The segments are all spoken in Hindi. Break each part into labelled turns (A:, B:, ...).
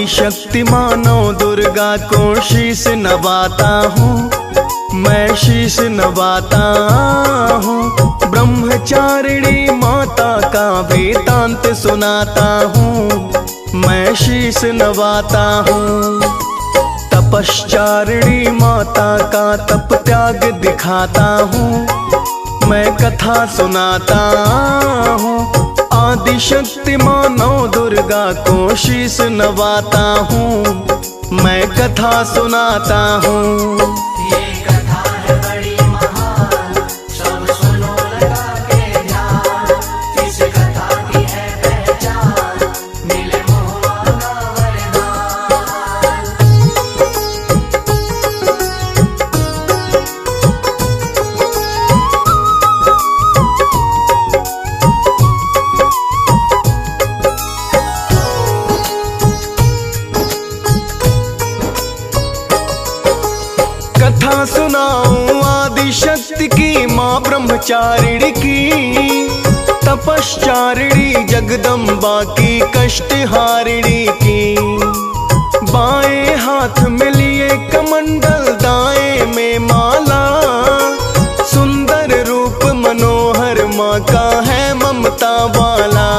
A: आदिशक्ति मानो दुर्गा को शीश नवाता हूँ, मैं शीश नवाता हूँ। ब्रह्मचारिणी माता का वेदांत सुनाता हूँ, मैं शीश नवाता हूँ। तपश्चारिणी माता का तप त्याग दिखाता हूँ, मैं कथा सुनाता हूँ। आदिशक्ति मानो दुर्गा को शीश नवाता हूँ, मैं कथा सुनाता हूँ। कथा सुनाऊं आदिशक्ति की, माँ ब्रह्मचारिणी की, तपश्चारिणी जगदम्बा की, कष्टहारिणी की। बाएं हाथ में लिए कमंडल, दाएं में माला, सुंदर रूप मनोहर माँ का है ममता वाला।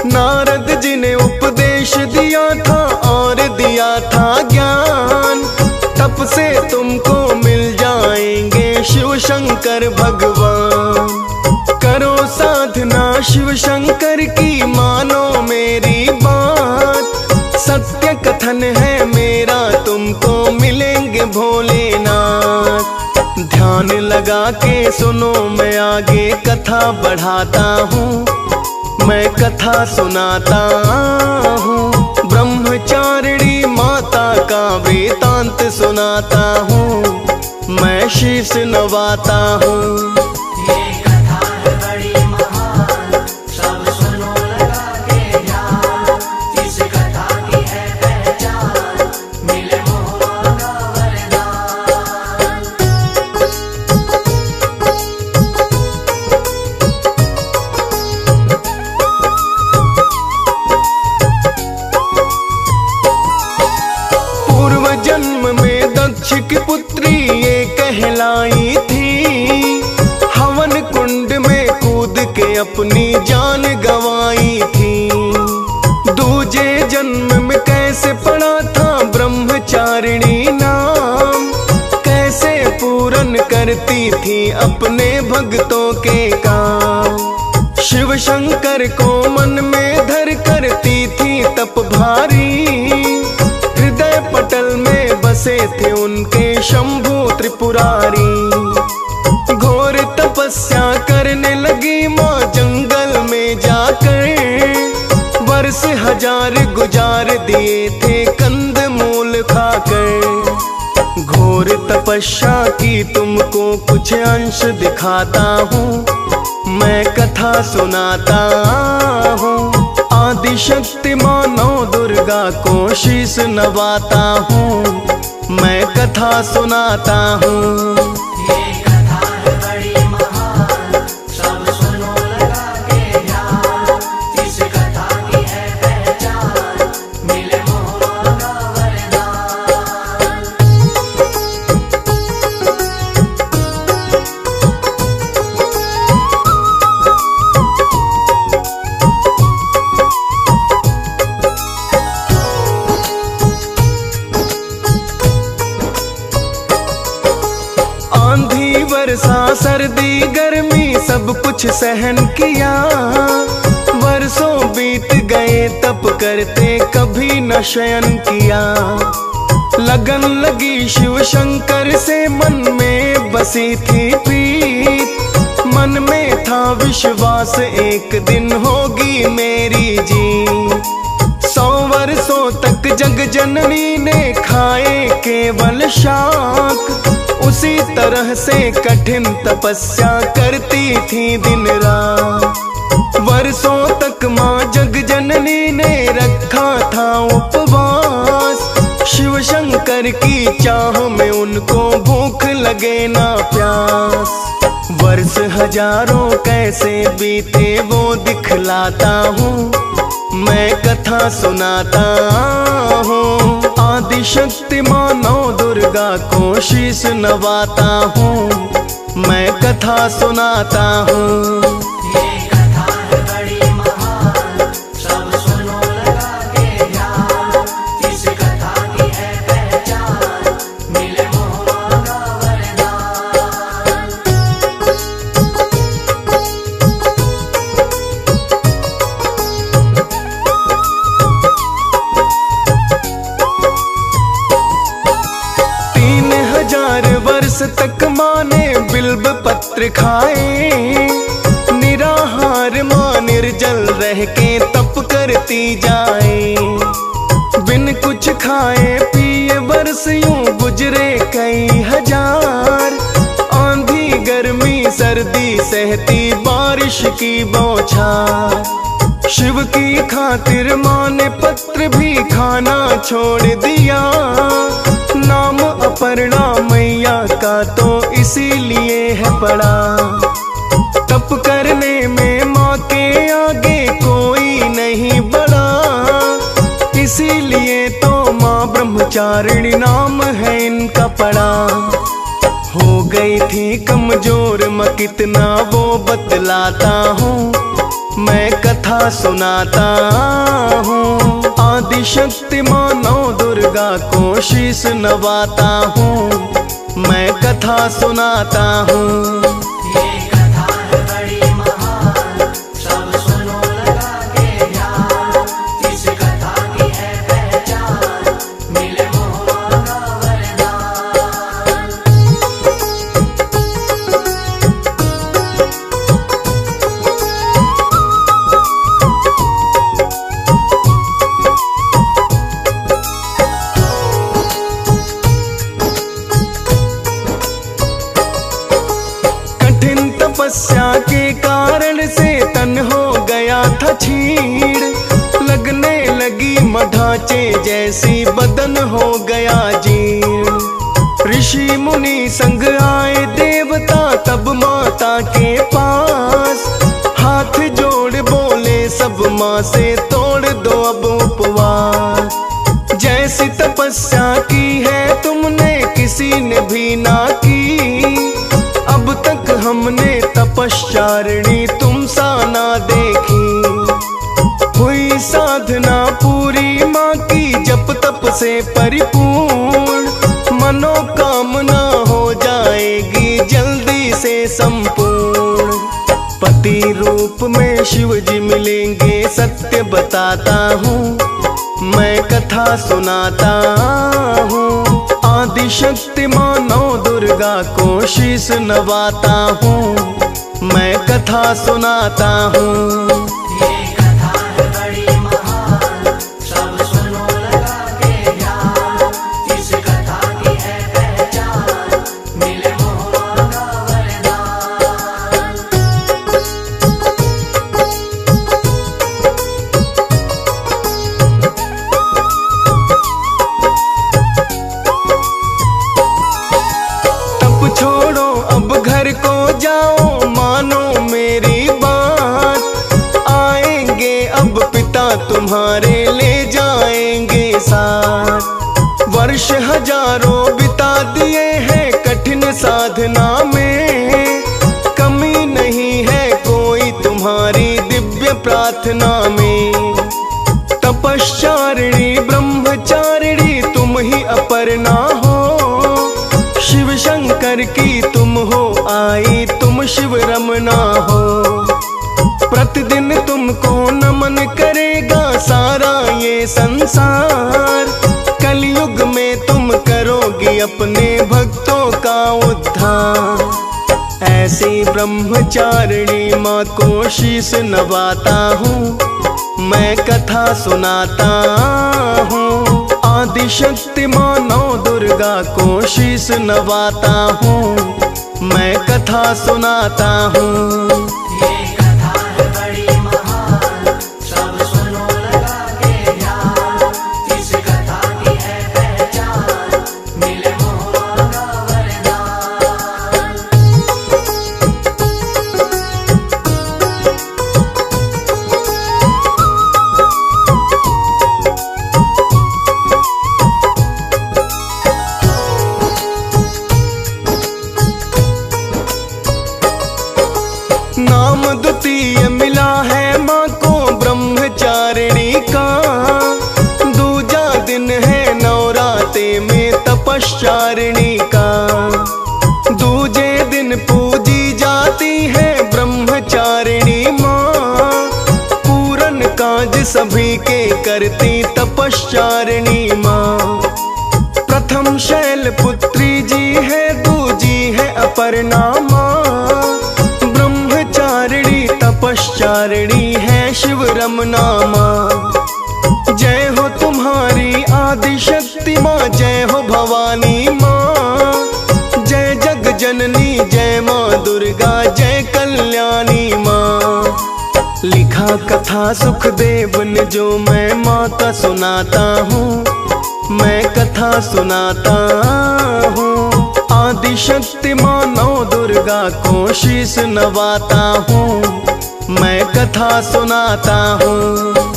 A: नारद जी ने उपदेश दिया था और दिया था ज्ञान, तप से तुमको मिल जाएंगे शिव शंकर भगवान। करो साधना शिव शंकर की, मानो मेरी बात, सत्य कथन है मेरा, तुमको मिलेंगे भोलेनाथ। ध्यान लगा के सुनो, मैं आगे कथा बढ़ाता हूँ, मैं कथा सुनाता हूँ। ब्रह्मचारिणी माता का वेदांत सुनाता हूँ, मैं शीश नवाता हूँ। दक्ष की पुत्री ये कहलाई थी, हवन कुंड में कूद के अपनी जान गंवाई थी। दूजे जन्म में कैसे पड़ा था ब्रह्मचारिणी नाम, कैसे पूरन करती थी अपने भक्तों के काम। शिव शंकर को मन में धर करती थी तप भारी, हृदय पटल में बसे थे उनके शंभु त्रिपुरारी। घोर तपस्या करने लगी माँ जंगल में जाकर, वर्ष हजार गुजार दिए थे कंद मूल खाकर। घोर तपस्या की तुमको कुछ अंश दिखाता हूँ, मैं कथा सुनाता हूँ। आदिशक्ति मानो दुर्गा को शीश नवाता हूँ, मैं कथा सुनाता हूँ। आंधी वर्षा सर्दी गर्मी सब कुछ सहन किया, वर्षों बीत गए तप करते कभी न शयन किया। लगन लगी शिव शंकर से मन में बसी थी प्रीत, मन में था विश्वास एक दिन होगी मेरी जीत। 100 वर्षों तक जग जननी ने खाए केवल शाक, उसी तरह से कठिन तपस्या करती थी दिन रात। वर्षों तक माँ जग जननी ने रखा था उपवास, शिव शंकर की चाह में उनको भूख लगे ना प्यास। वर्ष हजारों कैसे बीते वो दिखलाता हूँ, मैं कथा सुनाता हूँ। आदि शक्ति माँ नौ दुर्गा को शीश नवाता हूँ, मैं कथा सुनाता हूँ। वर्ष तक माँ ने बिल्व पत्र खाए, निराहार माँ निर्जल रह के तप करती जाए। बिन कुछ खाए पिए वर्ष यूं गुजरे कई हजार, आंधी गर्मी सर्दी सहती बारिश की बौछार। शिव की खातिर माँ ने पत्र भी खाना छोड़ दिया, नाम अपर्णा मैया का तो इसीलिए है पड़ा। तप करने में माँ के आगे कोई नहीं बड़ा, इसीलिए तो माँ ब्रह्मचारिणी नाम है इनका पड़ा। हो गई थी कमजोर माँ कितना वो बतलाता हूँ, मैं कथा सुनाता हूँ। आदि शक्ति माँ नौ दुर्गा को शीश नवाता हूँ, मैं कथा सुनाता हूँ। तपस्या के कारण से तन हो गया था छीड़, लगने लगी मढांचे जैसी बदन हो गया जीर्ण। ऋषि मुनि संग आए देवता तब माता के पास, हाथ जोड़ बोले सब माँ से तोड़ दो अब उपवास। जैसी तपस्या की है तुमने किसी ने भी ना की, अब तक हमने तपश्चारिणी तुम सा ना देखी। हुई साधना पूरी माँ की जप तप से परिपूर्ण, मनोकामना हो जाएगी जल्दी से संपूर्ण। पति रूप में शिव जी मिलेंगे सत्य बताता हूँ, मैं कथा सुनाता हूँ। आदि शक्ति माँ नौ दुर्गा को शीश नवाता हूँ, मैं कथा सुनाता हूँ। छोड़ो अब घर को जाओ मानो मेरी बात, आएंगे अब पिता तुम्हारे ले जाएंगे साथ। वर्ष हजारों बिता दिए हैं कठिन साधना में, कमी नहीं है कोई तुम्हारी दिव्य प्रार्थना में। तपश्चारिणी ब्रह्मचारिणी तुम ही अपर्णा हो, शिव शंकर की तुम हो आई तुम शिव रमना हो। प्रतिदिन तुमको नमन करेगा सारा ये संसार, कलयुग में तुम करोगी अपने भक्तों का उद्धार। ऐसी ब्रह्मचारिणी माँ को शीश नवाता हूँ, मैं कथा सुनाता हूँ। आदि शक्ति माँ नौ दुर्गा को शीश नवाता हूँ, मैं कथा सुनाता हूँ। तपश्चारिणी का। दूजे दिन पूजी जाती है ब्रह्मचारिणी माँ, पूरन काज सभी के करती तपश्चारिणी माँ। प्रथम शैलपुत्री जी है, दूजी है अपर्णा माँ, ब्रह्मचारिणी तपश्चारिणी है शिव रमना माँ। जय हो तुम्हारी आदि शक्ति माँ, जय हो भवानी माँ, जय जग जननी जय माँ दुर्गा, जय कल्याणी माँ। लिखा कथा सुखदेव ने जो मैं माँ का सुनाता हूँ, मैं कथा सुनाता हूँ। आदि शक्ति माँ नौ दुर्गा को शीश नवाता हूँ, मैं कथा सुनाता हूँ।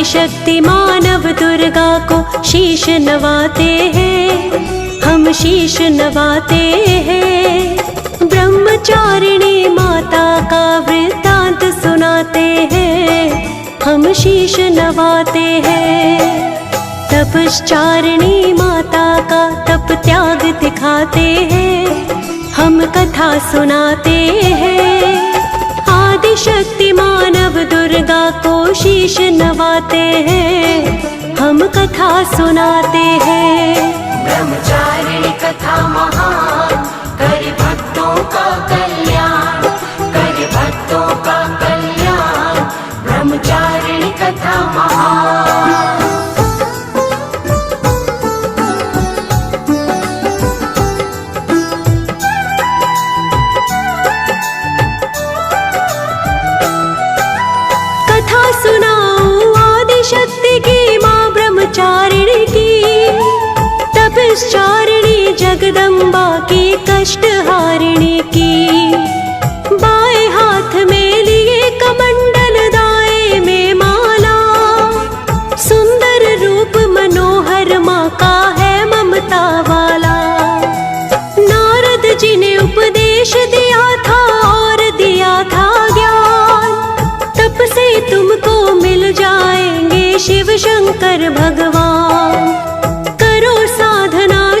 B: शक्ति मानव दुर्गा को शीश नवाते हैं, हम शीश नवाते हैं। ब्रह्मचारिणी माता का वृत्तांत सुनाते हैं, हम शीश नवाते हैं। तपश्चारिणी माता का तप त्याग दिखाते हैं, हम कथा सुनाते हैं। आदि शक्ति मानव दुर्गा को शीश नवाते हैं, हम कथा सुनाते हैं।
C: ब्रह्मचारिणी कथा महान, करे भक्तों का कल्याण, करे भक्तों का कल्याण। ब्रह्मचारिणी कथा महान।
B: तपश्चारिणी जगदम्बा की कष्ट हारिणी की। बाएं हाथ में लिए कमंडल, दाएं में माला। सुंदर रूप मनोहर माँ का है ममता वाला। नारद जी ने उपदेश दिया था और दिया था ज्ञान, तप से तुमको मिल जाएंगे शिव शंकर भगवान।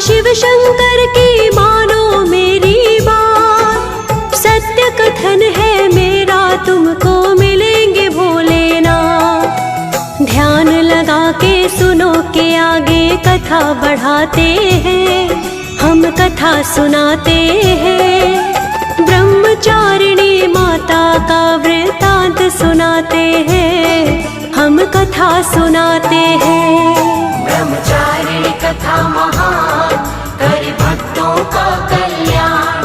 B: शिव शंकर की मानो मेरी बात, सत्य कथन है मेरा तुमको मिलेंगे भोलेनाथ। ध्यान लगा के सुनो के आगे कथा बढ़ाते हैं, हम कथा सुनाते हैं। ब्रह्मचारिणी माता का वृत्तांत सुनाते हैं, हम कथा सुनाते हैं।
C: ब्रह्मचारिणी कथा महान, करे भक्तों का कल्याण,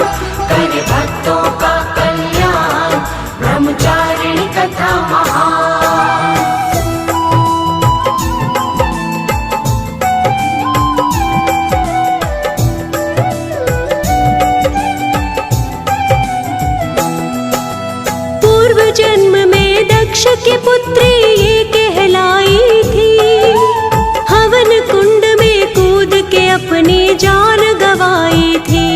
C: करे भक्तों का कल्याण। ब्रह्मचारिणी कथा महान।
B: पूर्व जन्म में दक्ष की पुत्री ये कहलाई थी। हवन कुंड में कूद के अपनी जान गवाई थी।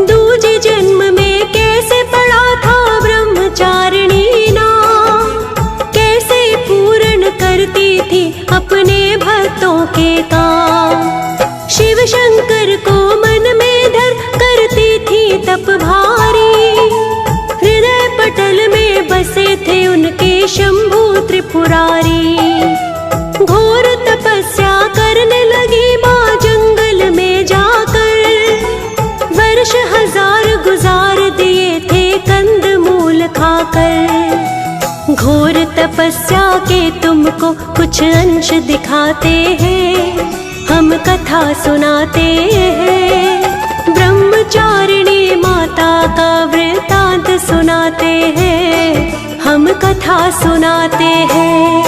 B: दूजे जन्म में कैसे पड़ा था ब्रह्मचारिणी नाम, कैसे पूर्ण करती थी अपने भक्तों के काम। शिव शंकर को मन में धर करती थी तप भारी। हृदय पटल में बसे थे उनके शंभु त्रिपुरारी। घोर तपस्या करने लगी माँ जंगल में जाकर। वर्ष हजार गुजार दिए थे कंद मूल खाकर। घोर तपस्या के तुमको कुछ अंश दिखाते हैं, हम कथा सुनाते हैं। ब्रह्मचारिणी माता का वृत्तांत सुनाते हैं, हम कथा सुनाते हैं।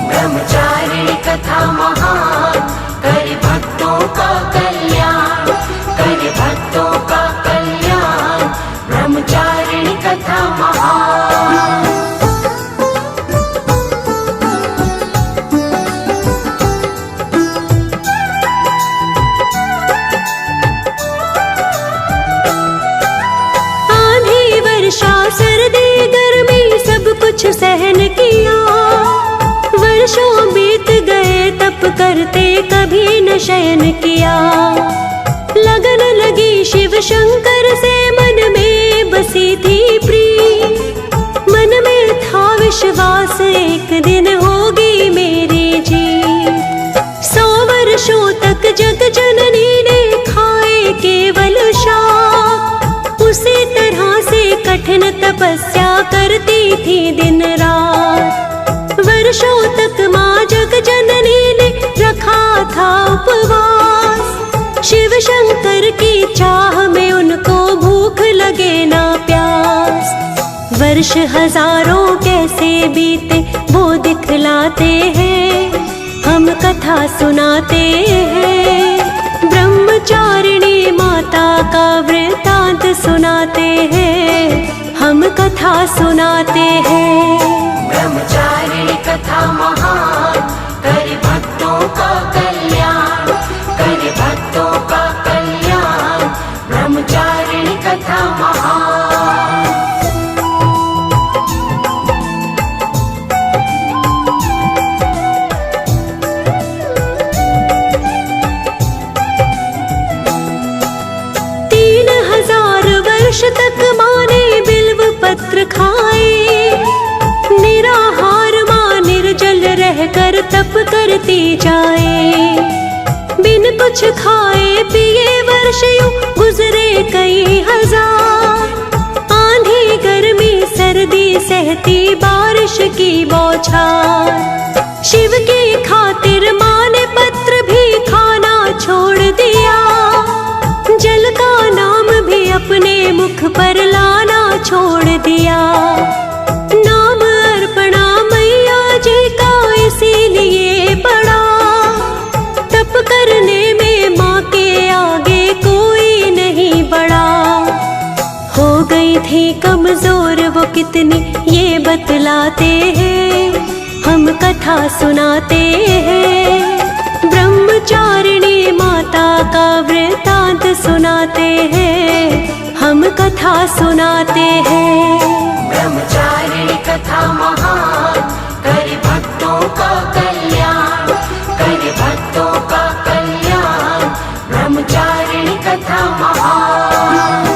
C: ब्रह्मचारिणी कथा महान, करे भक्तों का कल्याण, करे भक्तों का कल्याण। ब्रह्मचारिणी कथा महान।
B: आंधी वर्षा सर्दी गर्मी सब कुछ सहन किया, वर्षों बीत गए तप करते कभी न शयन किया। लगन लगी शिव शंकर से मन में बसी थी प्रीत, मन में था विश्वास एक दिन होगी मेरी जीत। 100 वर्षों तक जग जननी ने खाए केवल शाप, उसी तरह से कठिन तपस्या करती थी दिन रात। वर्षों तक माँ जग जननी ने रखा था उपवास, शिव शंकर की चाह में उनको भूख लगे ना प्यास। वर्ष हजारों कैसे बीते वो दिखलाते हैं, हम कथा सुनाते हैं। ब्रह्मचारिणी माता का वृत्तांत सुनाते हैं, हम कथा सुनाते हैं।
C: ब्रह्मचारिणी कथा महान, करे भक्तों का कल्याण, करे भक्तों का कल्याण। ब्रह्मचारिणी कथा महान।
B: तक माने बिल्व पत्र खाए, निराहार मां निर्जल रहकर तप करती जाए। बिन कुछ खाए पिए वर्ष यूं गुजरे कई हजार, आंधी गर्मी सर्दी सहती बारिश की बौछार। शिव की खातिर मां ने पत्र भी खाना छोड़ दिया, जल का नाम भी अपने मुख पर लाना छोड़ दिया। नाम अर्पणा मैया जी का इसीलिए पड़ा, तप करने में माँ के आगे कोई नहीं बढ़ा। हो गई थी कमजोर वो कितनी ये बतलाते हैं, हम कथा सुनाते हैं। ब्रह्मचारिणी माता का वृत्तांत सुनाते हैं, हम कथा सुनाते हैं।
C: ब्रह्मचारिणी कथा महान, करे भक्तों का कल्याण, करे भक्तों का कल्याण। ब्रह्मचारिणी कथा महान।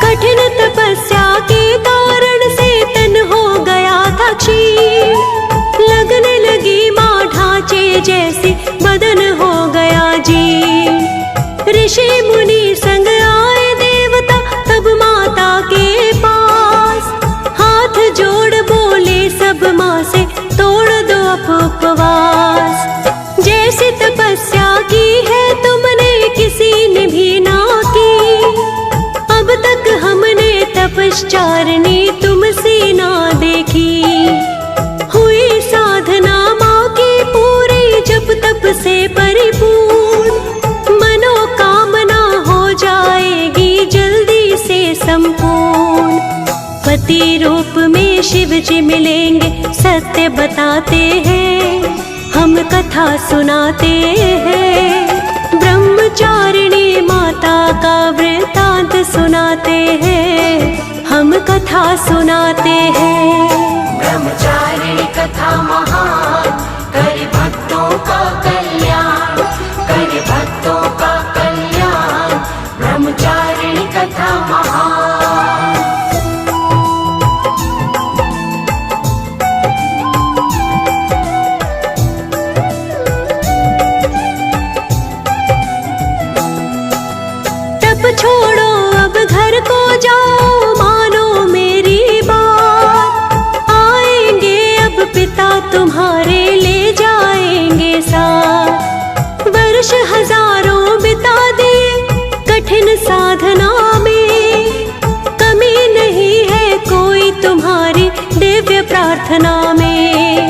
B: कठिन तपस्या के कारण से तन हो गया था क्षीण, लगने लगी माँ ढांचे जैसी बदन हो गया जीर्ण। ऋषि मुनि संग आए देवता तब माता के पास, हाथ जोड़ बोले सब माँ से तोड़ दो उपवास। जैसी तपस्या की है तुमने किसी ने भी ना की, अब तक हमने तपश्चारिणी तुमसे ना देखी। हुई साधना माँ की पूरी जब तप से परिपूर्ण, मनोकामना हो जाएगी जल्दी से संपूर्ण। पति रूप में शिव जी मिलेंगे सत्य बताते हैं, हम कथा सुनाते हैं। ब्रह्मचारिणी माता का वृत्तांत सुनाते हैं, हम कथा सुनाते हैं।
C: ब्रह्मचारिणी कथा महान, करे भक्तों का कल्याण, करे भक्तों का कल्याण। ब्रह्मचारिणी कथा महान।
B: छोड़ो अब घर को जाओ, मानो मेरी बात। आए प्रार्थना में।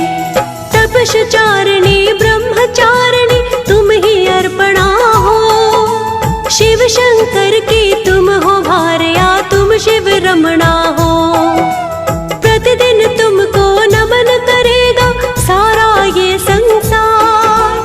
B: तपश्चारिणी ब्रह्मचारिणी तुम ही अर्पणा हो, शिव शंकर की तुम हो भार्या, तुम शिव रमणा हो। प्रतिदिन तुमको नमन करेगा सारा ये संसार,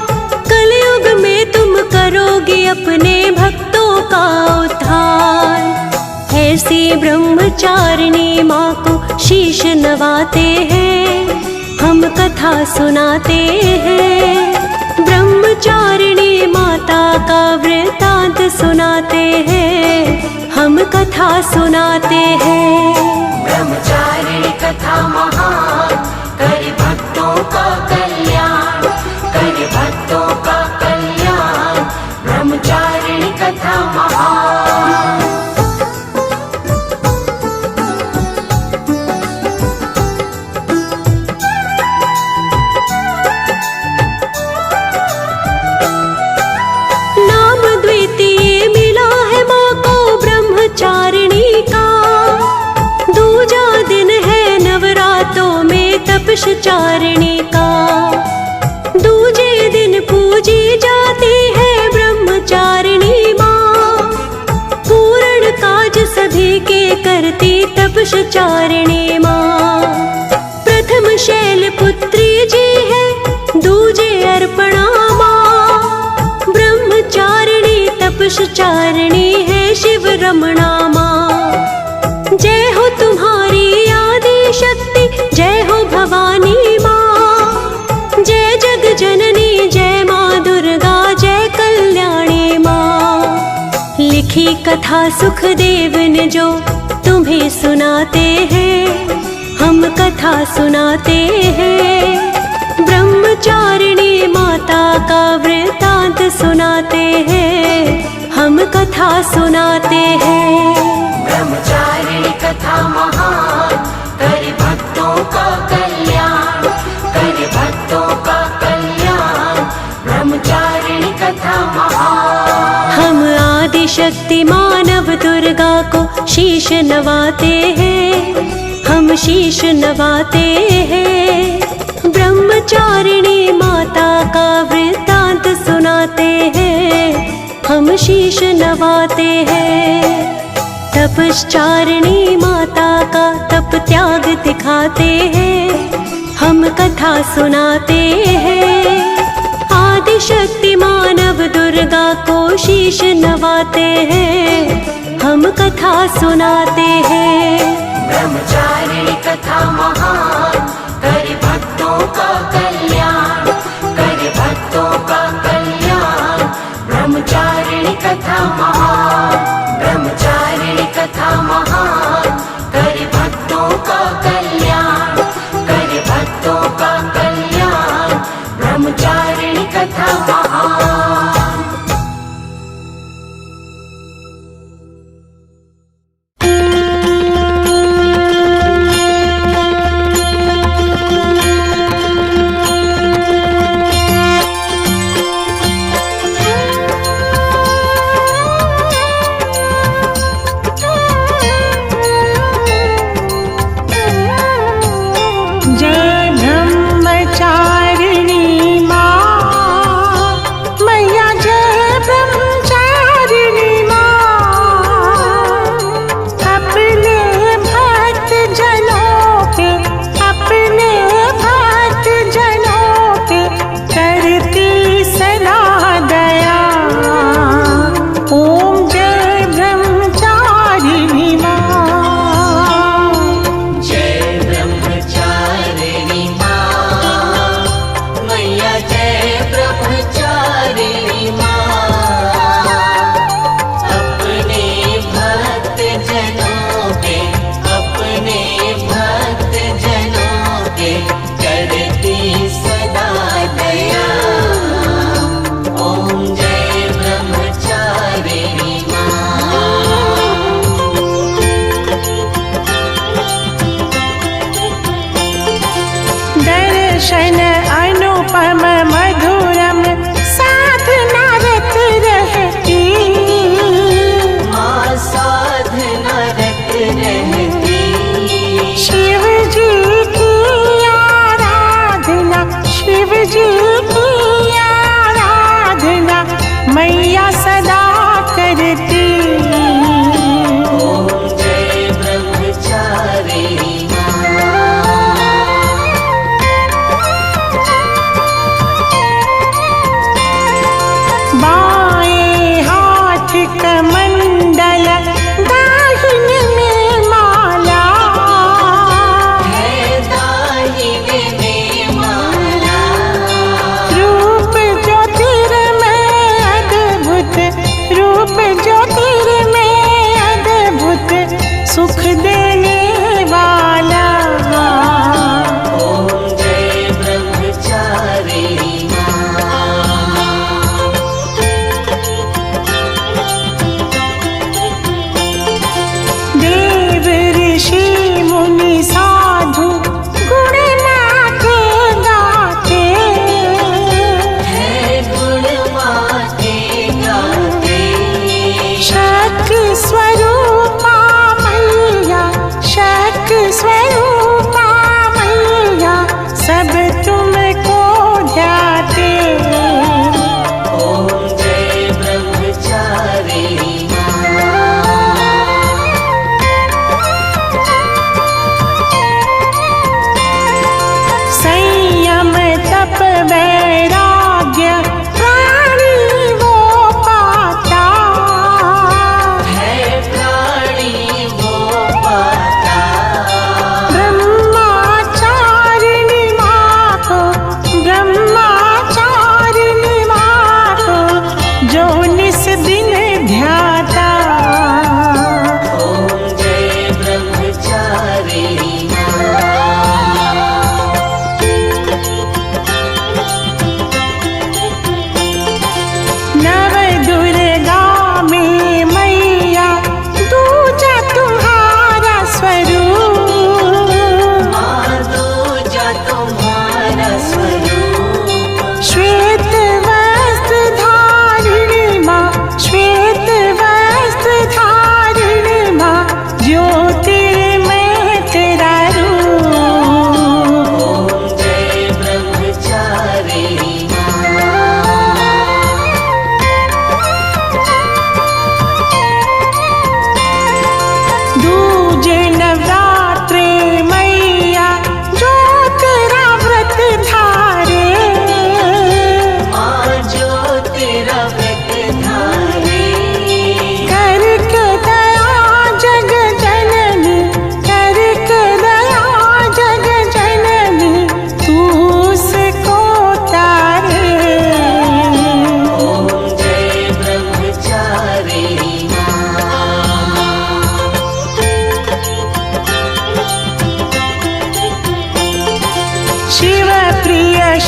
B: कलयुग में तुम करोगे अपने भक्तों का उद्धार। ऐसी ब्रह्मचारिणी माँ को शीश नवाते हैं, हम कथा सुनाते हैं। ब्रह्मचारिणी माता का वृतांत सुनाते हैं, हम कथा सुनाते हैं।
C: ब्रह्मचारिणी कथा महान, करे भक्तों का कल्याण, करे भक्तों का कल्याण। ब्रह्मचारिणी कथा महान।
B: नाम द्वितीय मिला है माँ को ब्रह्मचारिणी का, दूजा दिन है नवरात्रों में तपश्चारिणी का। दूजे दिन पूजी जाती है ब्रह्मचारिणी माँ, पूर्ण काज सभी के करती तपश्चारिणी माँ। प्रथम शैलपुत्री जी है, दूजे अर्पणा माँ, ब्रह्मचारिणी तपश्चारिणी है शिव रमणा माँ। जय हो तुम्हारी आदि शक्ति, जय हो भवानी माँ। जय जग जननी, जय माँ दुर्गा, जय कल्याणी माँ। लिखी कथा सुखदेव ने जो तुम्हें सुनाते हैं, हम कथा सुनाते हैं। ब्रह्मचारिणी माता का वृतांत सुनाते हैं, हम कथा सुनाते हैं।
C: ब्रह्मचारिणी कथा महान, करे भक्तों का कल्याण, करे भक्तों का कल्याण। ब्रह्मचारिणी कथा महान।
B: हम आदि शक्ति मानव दुर्गा को शीश नवाते हैं, हम शीश नवाते हैं। ब्रह्मचारिणी माता का वृतांत सुनाते हैं, हम शीश नवाते हैं। तपश्चारिणी माता का तप त्याग दिखाते हैं, हम कथा सुनाते हैं। आदि शक्ति मानव दुर्गा को शीश नवाते हैं, हम कथा सुनाते हैं।
C: ब्रह्मचारिणी कथा महान, करे भक्तों का कल्याण, करे भक्तों का कल्याण। ब्रह्मचारिणी कथा महान, ब्रह्मचारिणी कथा महान, करे भक्तों का कल्याण, करे भक्तों का कल्याण। ब्रह्मचारिणी कथा महान।
D: दर्शन अनुपम मधुरम साधना रत रहती,
C: माँ साधना रत रहती।
D: शिव जी की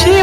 D: शिव